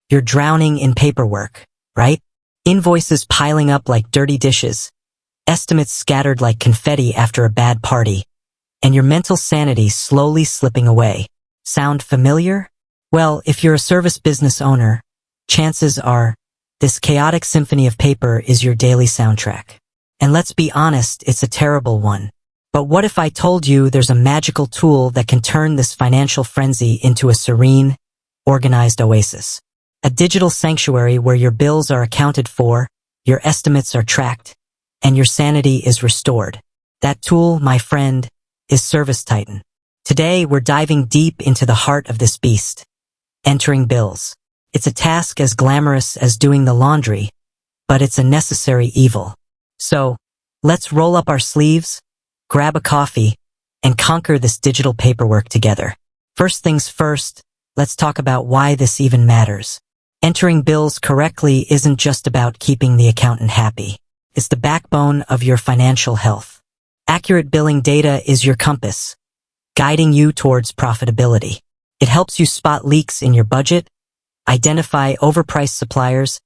You're drowning in paperwork, right? Invoices piling up like dirty dishes, estimates scattered like confetti after a bad party, and your mental sanity slowly slipping away. Sound familiar? Well, if you're a service business owner, chances are this chaotic symphony of paper is your daily soundtrack. And let's be honest, it's a terrible one. But what if I told you there's a magical tool that can turn this financial frenzy into a serene, organized oasis? A digital sanctuary where your bills are accounted for, your estimates are tracked, and your sanity is restored. That tool, my friend, is ServiceTitan. Today, we're diving deep into the heart of this beast, entering bills. It's a task as glamorous as doing the laundry, but it's a necessary evil. So, let's roll up our sleeves, grab a coffee, and conquer this digital paperwork together. First things first, let's talk about why this even matters. Entering bills correctly isn't just about keeping the accountant happy. It's the backbone of your financial health. Accurate billing data is your compass, guiding you towards profitability. It helps you spot leaks in your budget, identify overpriced suppliers,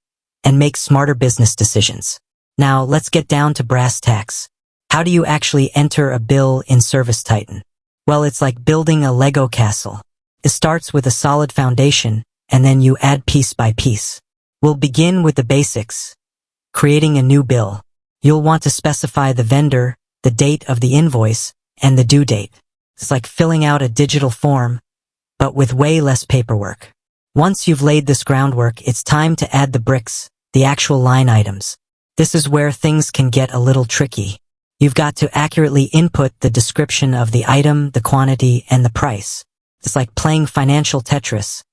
and make smarter business decisions. Now, let's get down to brass tacks. How do you actually enter a bill in ServiceTitan? Well, it's like building a Lego castle. It starts with a solid foundation, and then you add piece by piece. We'll begin with the basics. Creating a new bill. You'll want to specify the vendor, the date of the invoice, and the due date. It's like filling out a digital form, but with way less paperwork. Once you've laid this groundwork, it's time to add the bricks, the actual line items. This is where things can get a little tricky. You've got to accurately input the description of the item, the quantity, and the price. It's like playing financial Tetris,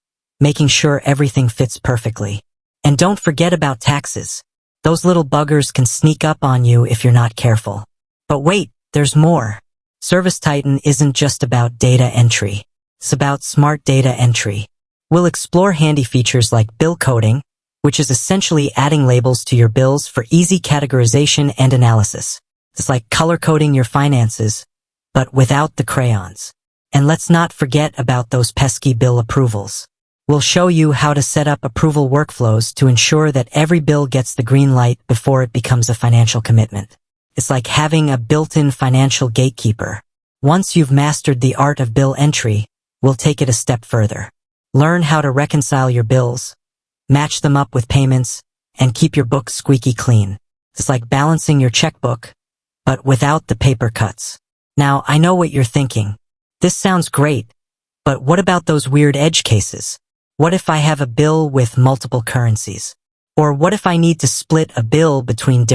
making sure everything fits perfectly. And don't forget about taxes. Those little buggers can sneak up on you if you're not careful. But wait, there's more. ServiceTitan isn't just about data entry. It's about smart data entry. We'll explore handy features like bill coding, which is essentially adding labels to your bills for easy categorization and analysis. It's like color-coding your finances, but without the crayons. And let's not forget about those pesky bill approvals. We'll show you how to set up approval workflows to ensure that every bill gets the green light before it becomes a financial commitment. It's like having a built-in financial gatekeeper. Once you've mastered the art of bill entry, we'll take it a step further. Learn how to reconcile your bills, match them up with payments, and keep your books squeaky clean. It's like balancing your checkbook, but without the paper cuts. Now, I know what you're thinking. This sounds great, but what about those weird edge cases? What if I have a bill with multiple currencies? Or what if I need to split a bill between different